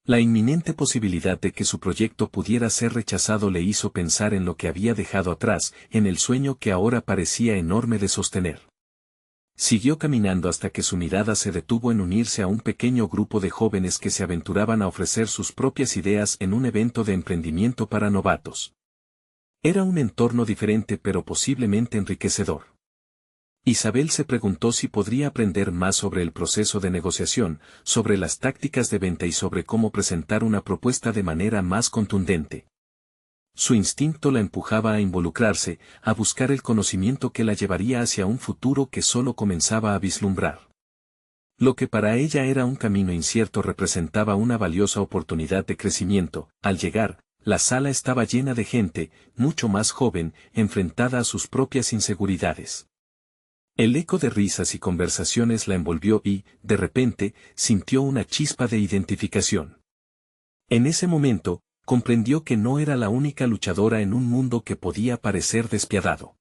La inminente posibilidad de que su proyecto pudiera ser rechazado le hizo pensar en lo que había dejado atrás, en el sueño que ahora parecía enorme de sostener. Siguió caminando hasta que su mirada se detuvo en unirse a un pequeño grupo de jóvenes que se aventuraban a ofrecer sus propias ideas en un evento de emprendimiento para novatos. Era un entorno diferente pero posiblemente enriquecedor. Isabel se preguntó si podría aprender más sobre el proceso de negociación, sobre las tácticas de venta y sobre cómo presentar una propuesta de manera más contundente. Su instinto la empujaba a involucrarse, a buscar el conocimiento que la llevaría hacia un futuro que solo comenzaba a vislumbrar. Lo que para ella era un camino incierto representaba una valiosa oportunidad de crecimiento. Al llegar, la sala estaba llena de gente, mucho más joven, enfrentada a sus propias inseguridades. El eco de risas y conversaciones la envolvió y, de repente, sintió una chispa de identificación. En ese momento, comprendió que no era la única luchadora en un mundo que podía parecer despiadado.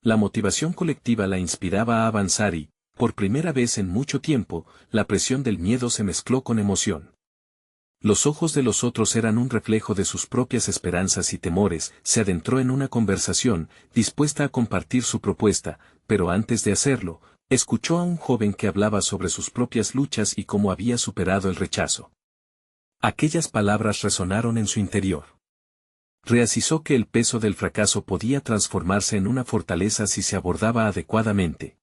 La motivación colectiva la inspiraba a avanzar y, por primera vez en mucho tiempo, la presión del miedo se mezcló con emoción. Los ojos de los otros eran un reflejo de sus propias esperanzas y temores. Se adentró en una conversación, dispuesta a compartir su propuesta, pero antes de hacerlo, escuchó a un joven que hablaba sobre sus propias luchas y cómo había superado el rechazo. Aquellas palabras resonaron en su interior. Reacizó que el peso del fracaso podía transformarse en una fortaleza si se abordaba adecuadamente.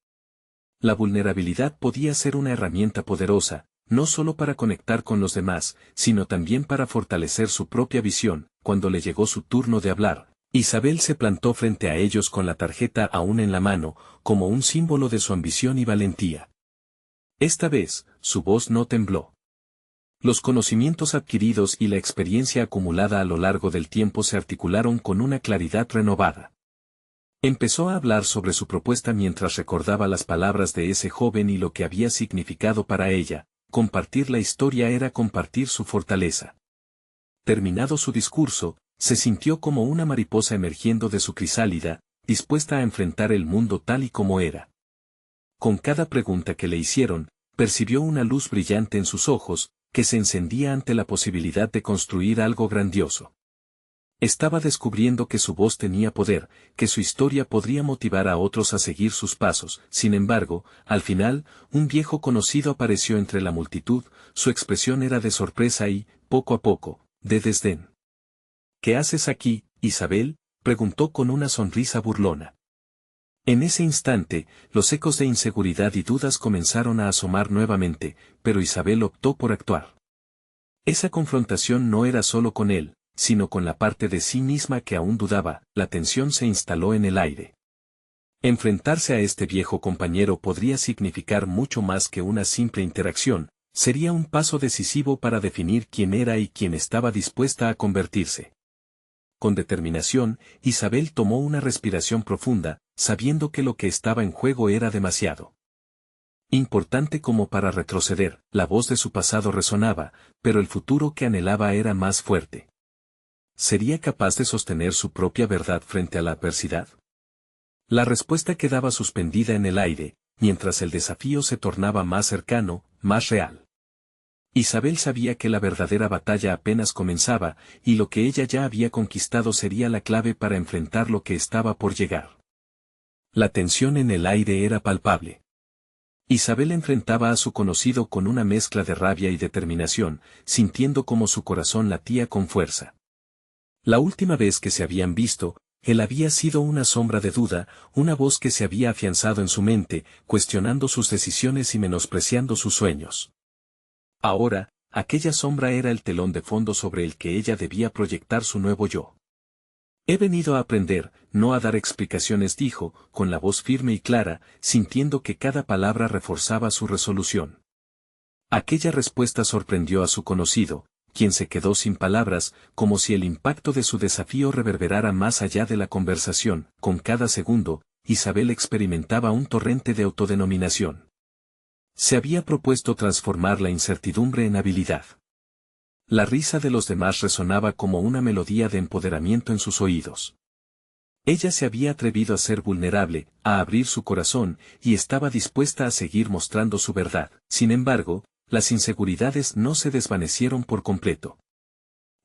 La vulnerabilidad podía ser una herramienta poderosa, no solo para conectar con los demás, sino también para fortalecer su propia visión. Cuando le llegó su turno de hablar, Isabel se plantó frente a ellos con la tarjeta aún en la mano, como un símbolo de su ambición y valentía. Esta vez, su voz no tembló. Los conocimientos adquiridos y la experiencia acumulada a lo largo del tiempo se articularon con una claridad renovada. Empezó a hablar sobre su propuesta mientras recordaba las palabras de ese joven y lo que había significado para ella. Compartir la historia era compartir su fortaleza. Terminado su discurso, se sintió como una mariposa emergiendo de su crisálida, dispuesta a enfrentar el mundo tal y como era. Con cada pregunta que le hicieron, percibió una luz brillante en sus ojos, que se encendía ante la posibilidad de construir algo grandioso. Estaba descubriendo que su voz tenía poder, que su historia podría motivar a otros a seguir sus pasos. Sin embargo, al final, un viejo conocido apareció entre la multitud. Su expresión era de sorpresa y, poco a poco, de desdén. ¿Qué haces aquí, Isabel?, preguntó con una sonrisa burlona. En ese instante, los ecos de inseguridad y dudas comenzaron a asomar nuevamente, pero Isabel optó por actuar. Esa confrontación no era solo con él, sino con la parte de sí misma que aún dudaba. La tensión se instaló en el aire. Enfrentarse a este viejo compañero podría significar mucho más que una simple interacción, sería un paso decisivo para definir quién era y quién estaba dispuesta a convertirse. Con determinación, Isabel tomó una respiración profunda, sabiendo que lo que estaba en juego era demasiado importante como para retroceder. La voz de su pasado resonaba, pero el futuro que anhelaba era más fuerte. ¿Sería capaz de sostener su propia verdad frente a la adversidad? La respuesta quedaba suspendida en el aire, mientras el desafío se tornaba más cercano, más real. Isabel sabía que la verdadera batalla apenas comenzaba, y lo que ella ya había conquistado sería la clave para enfrentar lo que estaba por llegar. La tensión en el aire era palpable. Isabel enfrentaba a su conocido con una mezcla de rabia y determinación, sintiendo como su corazón latía con fuerza. La última vez que se habían visto, él había sido una sombra de duda, una voz que se había afianzado en su mente, cuestionando sus decisiones y menospreciando sus sueños. Ahora, aquella sombra era el telón de fondo sobre el que ella debía proyectar su nuevo yo. He venido a aprender, no a dar explicaciones, dijo, con la voz firme y clara, sintiendo que cada palabra reforzaba su resolución. Aquella respuesta sorprendió a su conocido, quien se quedó sin palabras, como si el impacto de su desafío reverberara más allá de la conversación. Con cada segundo, Isabel experimentaba un torrente de autodenominación. Se había propuesto transformar la incertidumbre en habilidad. La risa de los demás resonaba como una melodía de empoderamiento en sus oídos. Ella se había atrevido a ser vulnerable, a abrir su corazón, y estaba dispuesta a seguir mostrando su verdad. Sin embargo, las inseguridades no se desvanecieron por completo.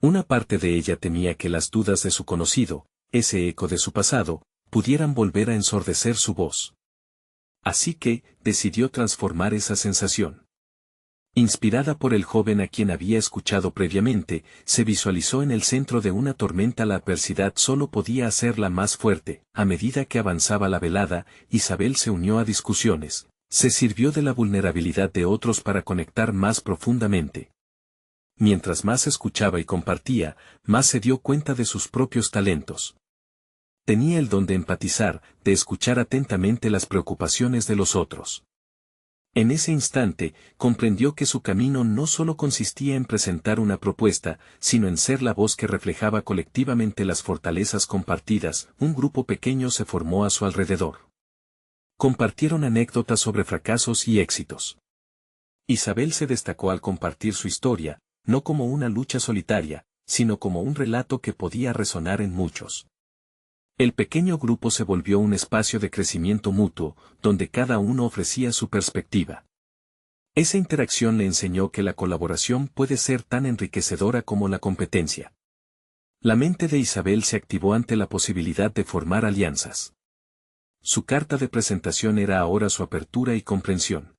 Una parte de ella temía que las dudas de su conocido, ese eco de su pasado, pudieran volver a ensordecer su voz. Así que, decidió transformar esa sensación. Inspirada por el joven a quien había escuchado previamente, se visualizó en el centro de una tormenta. La adversidad solo podía hacerla más fuerte. A medida que avanzaba la velada, Isabel se unió a discusiones, se sirvió de la vulnerabilidad de otros para conectar más profundamente. mientras más escuchaba y compartía, más se dio cuenta de sus propios talentos. Tenía el don de empatizar, de escuchar atentamente las preocupaciones de los otros. En ese instante, comprendió que su camino no solo consistía en presentar una propuesta, sino en ser la voz que reflejaba colectivamente las fortalezas compartidas. Un grupo pequeño se formó a su alrededor. Compartieron anécdotas sobre fracasos y éxitos. Isabel se destacó al compartir su historia, no como una lucha solitaria, sino como un relato que podía resonar en muchos. El pequeño grupo se volvió un espacio de crecimiento mutuo, donde cada uno ofrecía su perspectiva. Esa interacción le enseñó que la colaboración puede ser tan enriquecedora como la competencia. La mente de Isabel se activó ante la posibilidad de formar alianzas. Su carta de presentación era ahora su apertura y comprensión.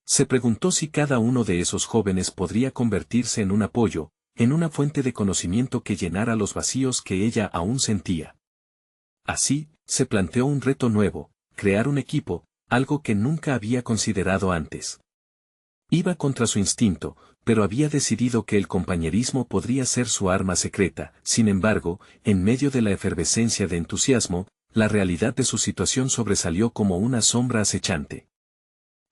Se preguntó si cada uno de esos jóvenes podría convertirse en un apoyo, en una fuente de conocimiento que llenara los vacíos que ella aún sentía. Así, se planteó un reto nuevo, crear un equipo, algo que nunca había considerado antes. Iba contra su instinto, pero había decidido que el compañerismo podría ser su arma secreta. Sin embargo, en medio de la efervescencia de entusiasmo, la realidad de su situación sobresalió como una sombra acechante.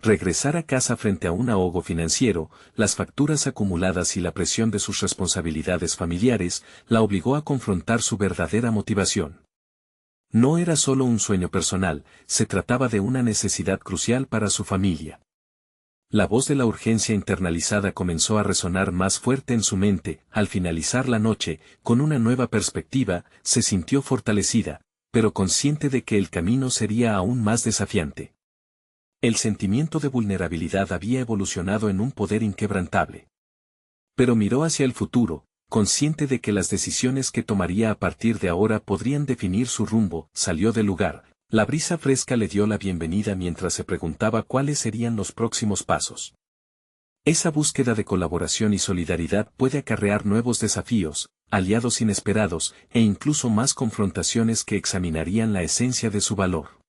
Regresar a casa frente a un ahogo financiero, las facturas acumuladas y la presión de sus responsabilidades familiares, la obligó a confrontar su verdadera motivación. No era solo un sueño personal, se trataba de una necesidad crucial para su familia. La voz de la urgencia internalizada comenzó a resonar más fuerte en su mente. Al finalizar la noche, con una nueva perspectiva, se sintió fortalecida, pero consciente de que el camino sería aún más desafiante. El sentimiento de vulnerabilidad había evolucionado en un poder inquebrantable. Pero miró hacia el futuro, consciente de que las decisiones que tomaría a partir de ahora podrían definir su rumbo. Salió del lugar. La brisa fresca le dio la bienvenida mientras se preguntaba cuáles serían los próximos pasos. Esa búsqueda de colaboración y solidaridad puede acarrear nuevos desafíos, aliados inesperados, e incluso más confrontaciones que examinarían la esencia de su valor.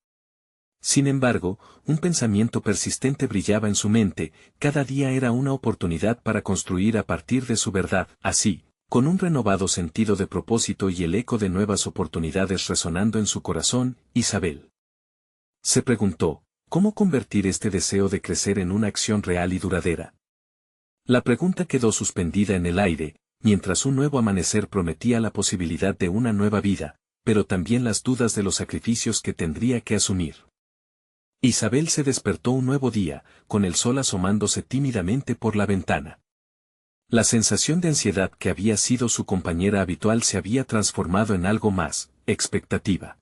Sin embargo, un pensamiento persistente brillaba en su mente. Cada día era una oportunidad para construir a partir de su verdad. Así, con un renovado sentido de propósito y el eco de nuevas oportunidades resonando en su corazón, Isabel se preguntó, ¿cómo convertir este deseo de crecer en una acción real y duradera? La pregunta quedó suspendida en el aire, mientras un nuevo amanecer prometía la posibilidad de una nueva vida, pero también las dudas de los sacrificios que tendría que asumir. Isabel se despertó un nuevo día, con el sol asomándose tímidamente por la ventana. La sensación de ansiedad que había sido su compañera habitual se había transformado en algo más, expectativa.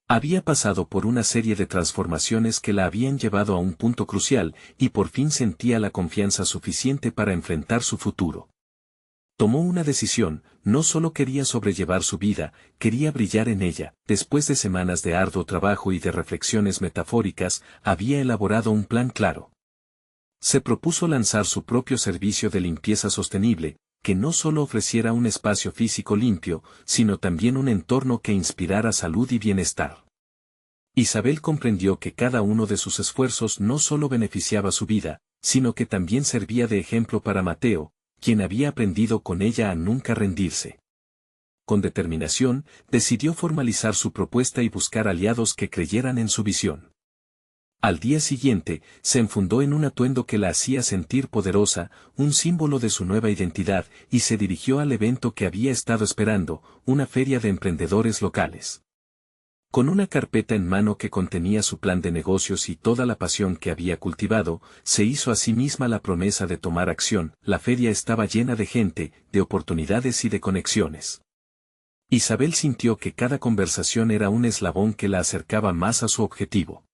Había pasado por una serie de transformaciones que la habían llevado a un punto crucial, y por fin sentía la confianza suficiente para enfrentar su futuro. Tomó una decisión, no solo quería sobrellevar su vida, quería brillar en ella. Después de semanas de arduo trabajo y de reflexiones metafóricas, había elaborado un plan claro. Se propuso lanzar su propio servicio de limpieza sostenible, que no solo ofreciera un espacio físico limpio, sino también un entorno que inspirara salud y bienestar. Isabel comprendió que cada uno de sus esfuerzos no solo beneficiaba su vida, sino que también servía de ejemplo para Mateo, quien había aprendido con ella a nunca rendirse. Con determinación, decidió formalizar su propuesta y buscar aliados que creyeran en su visión. Al día siguiente, se enfundó en un atuendo que la hacía sentir poderosa, un símbolo de su nueva identidad, y se dirigió al evento que había estado esperando, una feria de emprendedores locales. Con una carpeta en mano que contenía su plan de negocios y toda la pasión que había cultivado, se hizo a sí misma la promesa de tomar acción. La feria estaba llena de gente, de oportunidades y de conexiones. Isabel sintió que cada conversación era un eslabón que la acercaba más a su objetivo.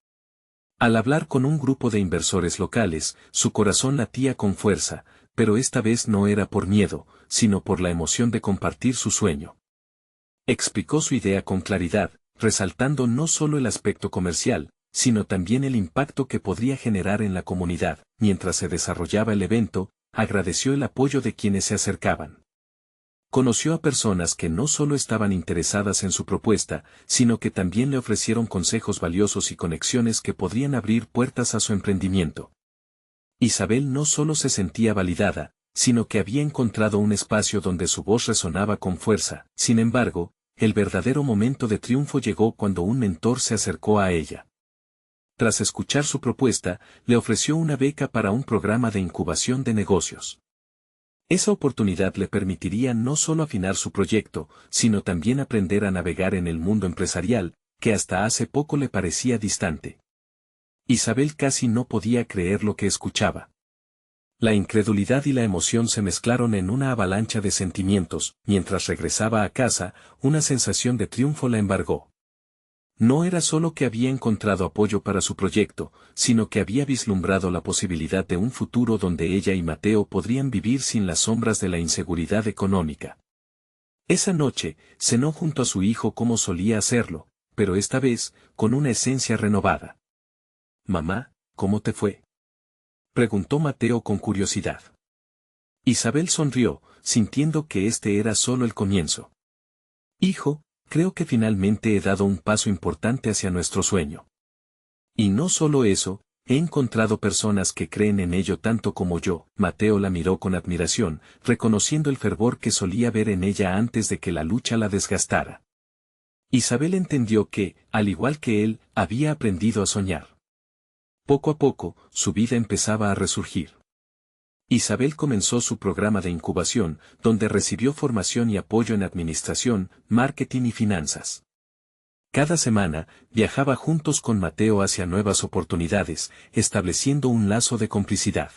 Al hablar con un grupo de inversores locales, su corazón latía con fuerza, pero esta vez no era por miedo, sino por la emoción de compartir su sueño. Explicó su idea con claridad, resaltando no solo el aspecto comercial, sino también el impacto que podría generar en la comunidad. Mientras se desarrollaba el evento, agradeció el apoyo de quienes se acercaban. Conoció a personas que no solo estaban interesadas en su propuesta, sino que también le ofrecieron consejos valiosos y conexiones que podrían abrir puertas a su emprendimiento. Isabel no solo se sentía validada, sino que había encontrado un espacio donde su voz resonaba con fuerza. Sin embargo, el verdadero momento de triunfo llegó cuando un mentor se acercó a ella. Tras escuchar su propuesta, le ofreció una beca para un programa de incubación de negocios. Esa oportunidad le permitiría no solo afinar su proyecto, sino también aprender a navegar en el mundo empresarial, que hasta hace poco le parecía distante. Isabel casi no podía creer lo que escuchaba. La incredulidad y la emoción se mezclaron en una avalancha de sentimientos. Mientras regresaba a casa, una sensación de triunfo la embargó. No era solo que había encontrado apoyo para su proyecto, sino que había vislumbrado la posibilidad de un futuro donde ella y Mateo podrían vivir sin las sombras de la inseguridad económica. Esa noche, cenó junto a su hijo como solía hacerlo, pero esta vez, con una esencia renovada. «Mamá, ¿cómo te fue?», preguntó Mateo con curiosidad. Isabel sonrió, sintiendo que este era solo el comienzo. «Hijo, creo que finalmente he dado un paso importante hacia nuestro sueño. Y no solo eso, he encontrado personas que creen en ello tanto como yo». Mateo la miró con admiración, reconociendo el fervor que solía ver en ella antes de que la lucha la desgastara. Isabel entendió que, al igual que él, había aprendido a soñar. Poco a poco, su vida empezaba a resurgir. Isabel comenzó su programa de incubación, donde recibió formación y apoyo en administración, marketing y finanzas. Cada semana, viajaba juntos con Mateo hacia nuevas oportunidades, estableciendo un lazo de complicidad.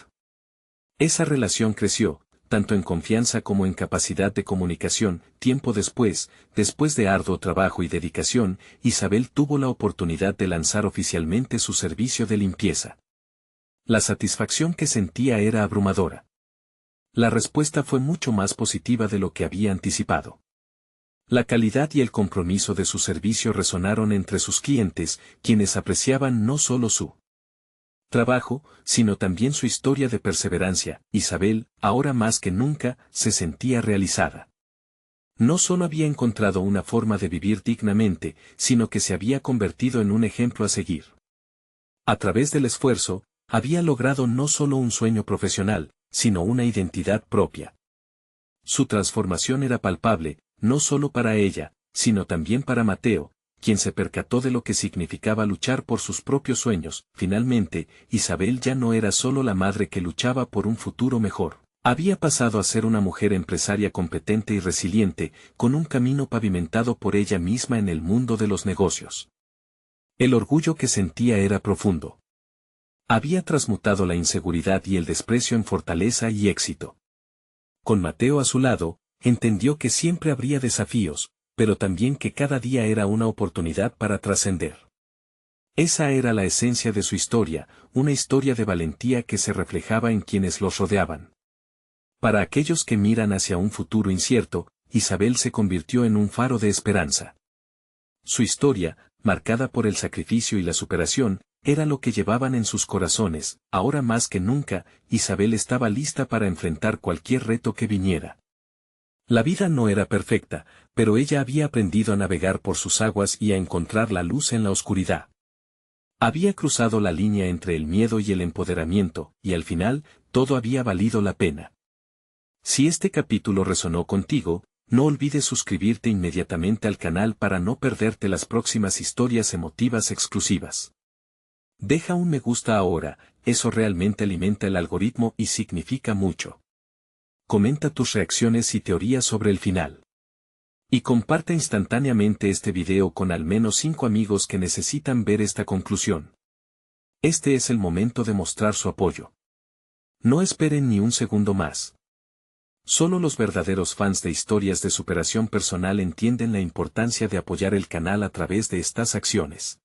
Esa relación creció, tanto en confianza como en capacidad de comunicación. Tiempo después de arduo trabajo y dedicación, Isabel tuvo la oportunidad de lanzar oficialmente su servicio de limpieza. La satisfacción que sentía era abrumadora. La respuesta fue mucho más positiva de lo que había anticipado. La calidad y el compromiso de su servicio resonaron entre sus clientes, quienes apreciaban no solo su trabajo, sino también su historia de perseverancia. Isabel, ahora más que nunca, se sentía realizada. No solo había encontrado una forma de vivir dignamente, sino que se había convertido en un ejemplo a seguir. A través del esfuerzo, había logrado no solo un sueño profesional, sino una identidad propia. Su transformación era palpable, no solo para ella, sino también para Mateo, quien se percató de lo que significaba luchar por sus propios sueños. Finalmente, Isabel ya no era solo la madre que luchaba por un futuro mejor. Había pasado a ser una mujer empresaria competente y resiliente, con un camino pavimentado por ella misma en el mundo de los negocios. El orgullo que sentía era profundo. Había transmutado la inseguridad y el desprecio en fortaleza y éxito. Con Mateo a su lado, entendió que siempre habría desafíos, pero también que cada día era una oportunidad para trascender. Esa era la esencia de su historia, una historia de valentía que se reflejaba en quienes los rodeaban. Para aquellos que miran hacia un futuro incierto, Isabel se convirtió en un faro de esperanza. Su historia, marcada por el sacrificio y la superación, era lo que llevaban en sus corazones. Ahora más que nunca, Isabel estaba lista para enfrentar cualquier reto que viniera. La vida no era perfecta, pero ella había aprendido a navegar por sus aguas y a encontrar la luz en la oscuridad. Había cruzado la línea entre el miedo y el empoderamiento, y al final, todo había valido la pena. Si este capítulo resonó contigo, no olvides suscribirte inmediatamente al canal para no perderte las próximas historias emotivas exclusivas. Deja un me gusta ahora, eso realmente alimenta el algoritmo y significa mucho. Comenta tus reacciones y teorías sobre el final. Y comparte instantáneamente este video con al menos 5 amigos que necesitan ver esta conclusión. Este es el momento de mostrar su apoyo. No esperen ni un segundo más. Solo los verdaderos fans de historias de superación personal entienden la importancia de apoyar el canal a través de estas acciones.